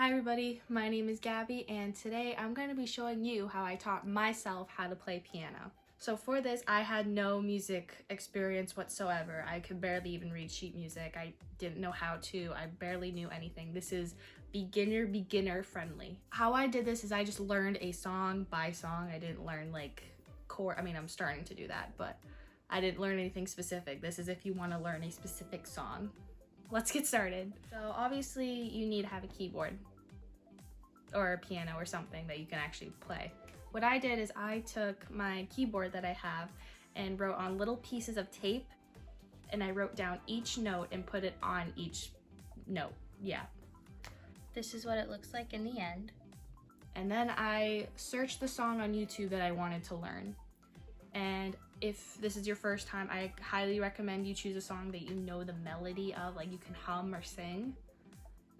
Hi everybody, my name is Gabby and today I'm going to be showing you how I taught myself how to play piano. So for this, I had no music experience whatsoever. I could barely even read sheet music. I didn't know how to. I barely knew anything. This is beginner friendly. How I did this is I just learned a song by song. I didn't learn like chord. I mean, I'm starting to do that, but I didn't learn anything specific. This is if you want to learn a specific song. Let's get started. So obviously you need to have a keyboard or a piano or something that you can actually play. What I did is I took my keyboard that I have and wrote on little pieces of tape, and I wrote down each note and put it on each note. Yeah. This is what it looks like in the end. And then I searched the song on YouTube that I wanted to learn. And if this is your first time, I highly recommend you choose a song that you know the melody of, like you can hum or sing.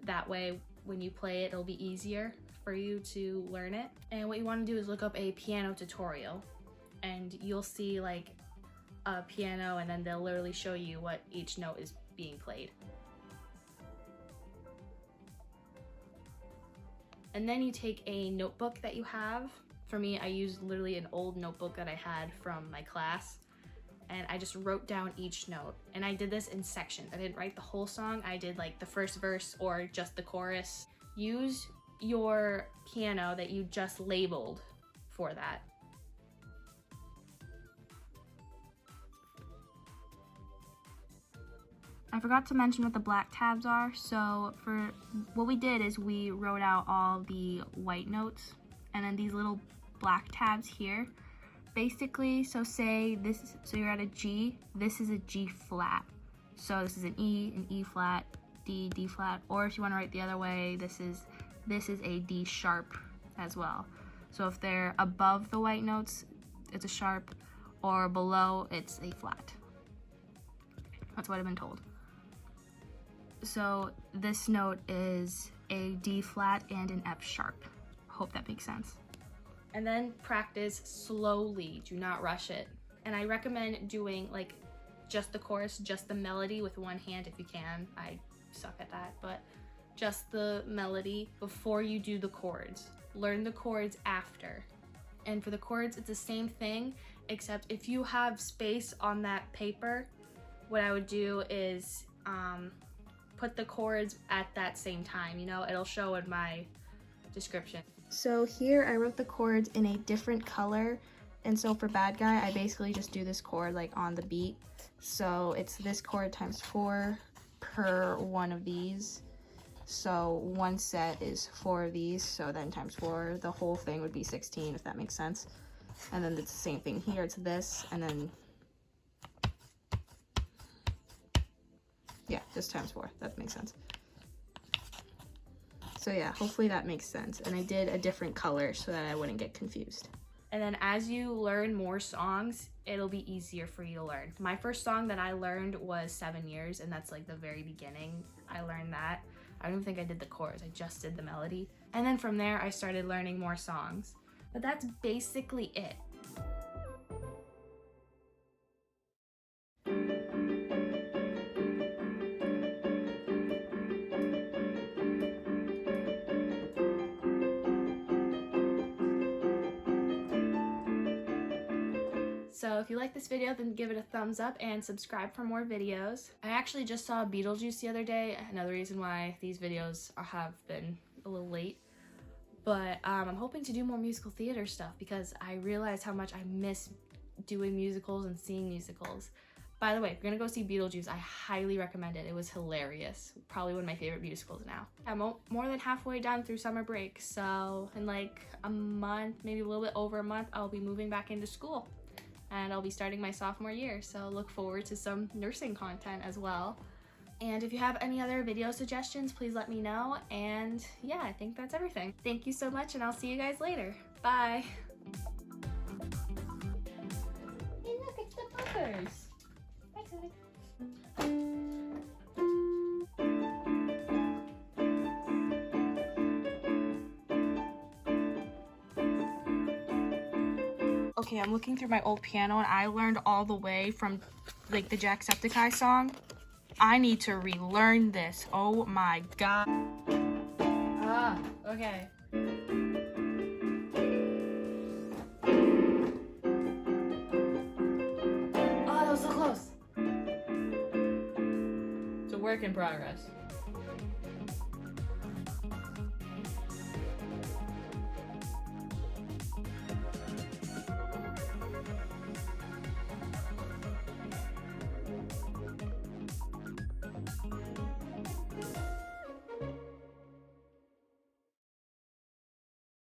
That way, when you play it, it'll be easier for you to learn it. And what you want to do is look up a piano tutorial, and you'll see like a piano, and then they'll literally show you what each note is being played. And then you take a notebook that you have. For me, I used literally an old notebook that I had from my class, and I just wrote down each note. And I did this in sections. I didn't write the whole song. I did like the first verse or just the chorus. Use your piano that you just labeled for that. I forgot to mention what the black tabs are. So for what we did is we wrote out all the white notes, and then these little black tabs here. Basically, so say this, so you're at a G, this is a G flat. So this is an E flat, D flat, or if you want to write the other way, this is a D sharp as well. So if they're above the white notes, it's a sharp, or below, it's a flat. That's what I've been told. So this note is a D flat and an F sharp. Hope that makes sense. And then practice slowly, do not rush it. And I recommend doing like just the chorus, just the melody with one hand if you can. I suck at that, but just the melody before you do the chords. Learn the chords after. And for the chords, it's the same thing, except if you have space on that paper, what I would do is put the chords at that same time, you know, it'll show in my description. So here I wrote the chords in a different color, and so for bad guy I basically just do this chord like on the beat. So it's this chord times 4 per one of these. So one set is 4 of these, so then times 4, the whole thing would be 16 if that makes sense. And then it's the same thing here, it's this, and then yeah, just times 4, that makes sense. So yeah, hopefully that makes sense. And I did a different color so that I wouldn't get confused. And then as you learn more songs, it'll be easier for you to learn. My first song that I learned was 7 Years, and that's like the very beginning. I learned that. I don't even think I did the chorus, I just did the melody. And then from there, I started learning more songs. But that's basically it. So if you like this video, then give it a thumbs up and subscribe for more videos. I actually just saw Beetlejuice the other day, another reason why these videos have been a little late. But I'm hoping to do more musical theater stuff because I realized how much I miss doing musicals and seeing musicals. By the way, if you're gonna go see Beetlejuice, I highly recommend it. It was hilarious. Probably one of my favorite musicals now. I'm more than halfway done through summer break, so in like a month, maybe a little bit over a month, I'll be moving back into school. And I'll be starting my sophomore year, so look forward to some nursing content as well. And if you have any other video suggestions, please let me know. And yeah, I think that's everything. Thank you so much, and I'll see you guys later. Bye. Hey look, it's the bumpers. Thanks, honey. Okay, I'm looking through my old piano, and I learned all the way from like the Jacksepticeye song. I need to relearn this. Oh my god. Okay. Oh, that was so close. It's a work in progress.